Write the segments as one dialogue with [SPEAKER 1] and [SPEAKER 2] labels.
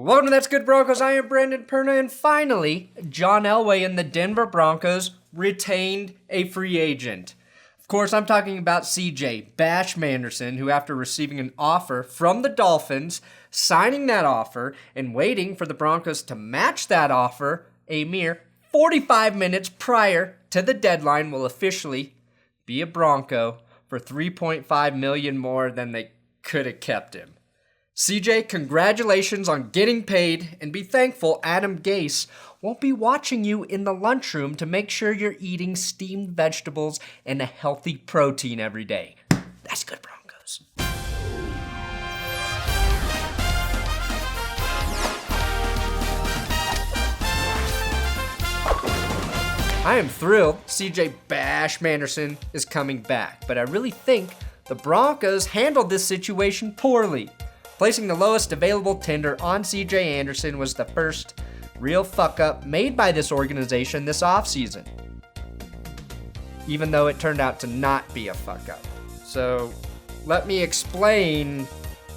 [SPEAKER 1] Welcome to That's Good Broncos. I am Brandon Perna, and finally, John Elway and the Denver Broncos retained a free agent. Of course, I'm talking about CJ Bash Manderson, who after receiving an offer from the Dolphins, signing that offer, and waiting for the Broncos to match that offer, a mere 45 minutes prior to the deadline will officially be a Bronco for $3.5 million more than they could have kept him. CJ, congratulations on getting paid, and be thankful Adam Gase won't be watching you in the lunchroom to make sure you're eating steamed vegetables and a healthy protein every day. That's good, Broncos. I am thrilled CJ Bash Manderson is coming back, but I really think the Broncos handled this situation poorly. Placing the lowest available tender on CJ Anderson was the first real fuck-up made by this organization this offseason, even though it turned out to not be a fuck-up. So let me explain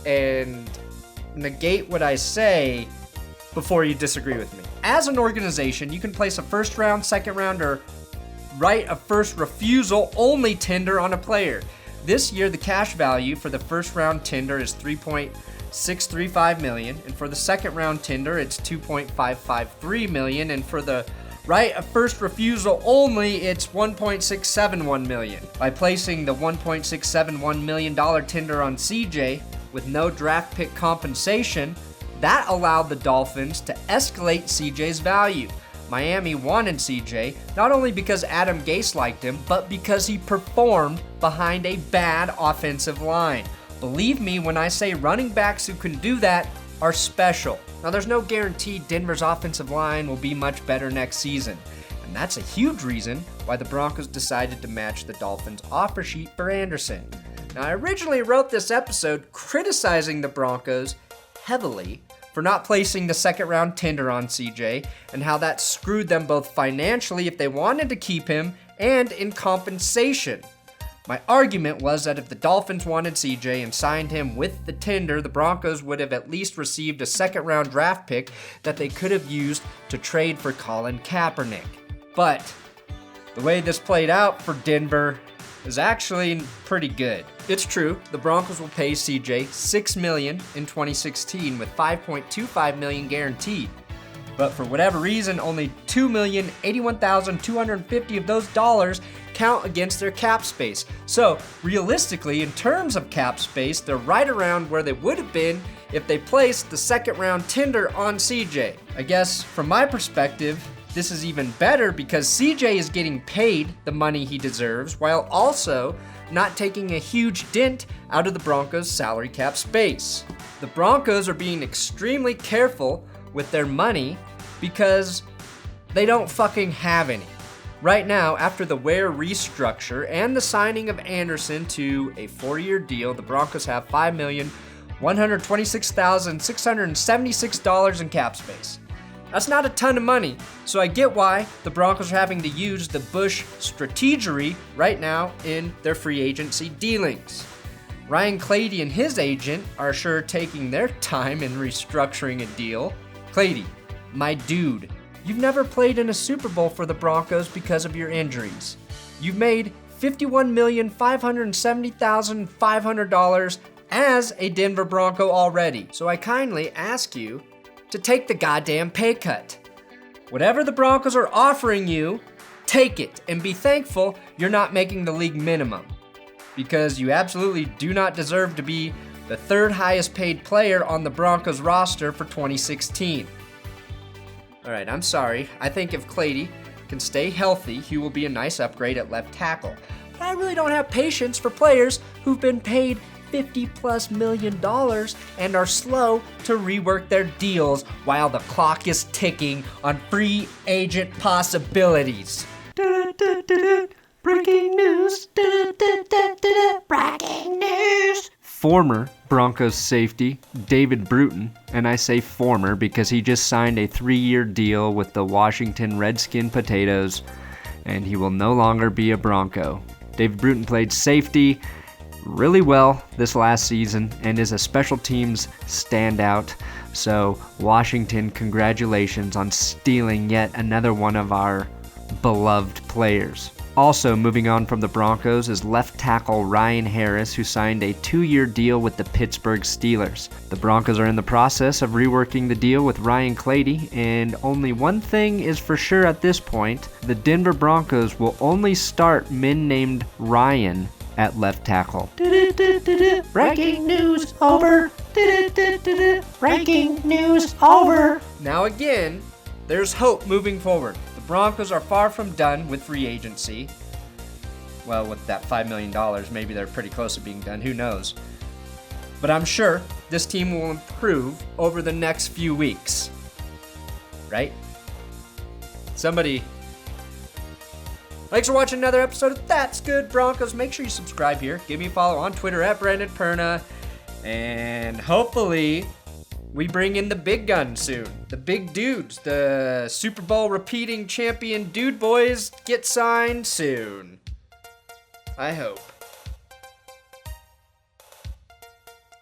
[SPEAKER 1] and negate what I say before you disagree with me. As an organization, you can place a first round, second round, or right of first refusal only tender on a player. This year, the cash value for the first round tender is $3.635 million, and for the second round tender, it's $2.553 million, and for the right of first refusal only, it's $1.671 million. By placing the $1.671 million tender on CJ with no draft pick compensation, that allowed the Dolphins to escalate CJ's value. Miami wanted CJ, not only because Adam Gase liked him, but because he performed behind a bad offensive line. Believe me when I say running backs who can do that are special. Now, there's no guarantee Denver's offensive line will be much better next season, and that's a huge reason why the Broncos decided to match the Dolphins' offer sheet for Anderson. Now, I originally wrote this episode criticizing the Broncos heavily for not placing the second round tender on CJ, and how that screwed them both financially if they wanted to keep him and in compensation. My argument was that if the Dolphins wanted CJ and signed him with the tender, the Broncos would have at least received a second round draft pick that they could have used to trade for Colin Kaepernick. But the way this played out for Denver is actually pretty good. It's true, the Broncos will pay CJ $6 million in 2016 with $5.25 million guaranteed. But for whatever reason, only $2,081,250 of those dollars count against their cap space. So realistically, in terms of cap space, they're right around where they would have been if they placed the second round tender on CJ. I guess from my perspective, this is even better because CJ is getting paid the money he deserves while also not taking a huge dent out of the Broncos' salary cap space. The Broncos are being extremely careful with their money because they don't fucking have any. Right now, after the Ware restructure and the signing of Anderson to a 4-year deal, the Broncos have $5,126,676 in cap space. That's not a ton of money, so I get why the Broncos are having to use the Bush strategery right now in their free agency dealings. Ryan Clady and his agent are sure taking their time in restructuring a deal. Clady, my dude, you've never played in a Super Bowl for the Broncos because of your injuries. You've made $51,570,500 as a Denver Bronco already, so I kindly ask you to take the goddamn pay cut. Whatever the Broncos are offering you, take it and be thankful you're not making the league minimum, because you absolutely do not deserve to be the third highest paid player on the Broncos roster for 2016. Alright, I'm sorry. I think if Clady can stay healthy, he will be a nice upgrade at left tackle. But I really don't have patience for players who've been paid $50+ million and are slow to rework their deals while the clock is ticking on free agent possibilities. Breaking news. Breaking news. Former Broncos safety David Bruton, and I say former because he just signed a 3-year deal with the Washington Redskin Potatoes, and he will no longer be a Bronco. David Bruton played safety really well this last season and is a special teams standout. So Washington, congratulations on stealing yet another one of our beloved players. Also moving on from the Broncos is left tackle Ryan Harris, who signed a 2-year deal with the Pittsburgh Steelers. The Broncos are in the process of reworking the deal with Ryan Clady, and only one thing is for sure at this point: the Denver Broncos will only start men named Ryan at left tackle.
[SPEAKER 2] Breaking news over. Breaking news over.
[SPEAKER 1] Now again, there's hope moving forward. The Broncos are far from done with free agency. Well, with that $5 million, maybe they're pretty close to being done. Who knows? But I'm sure this team will improve over the next few weeks. Right? Somebody... Thanks for watching another episode of That's Good Broncos. Make sure you subscribe here. Give me a follow on Twitter at Brandon Perna. And hopefully we bring in the big guns soon. The big dudes. The Super Bowl repeating champion dude boys get signed soon. I hope.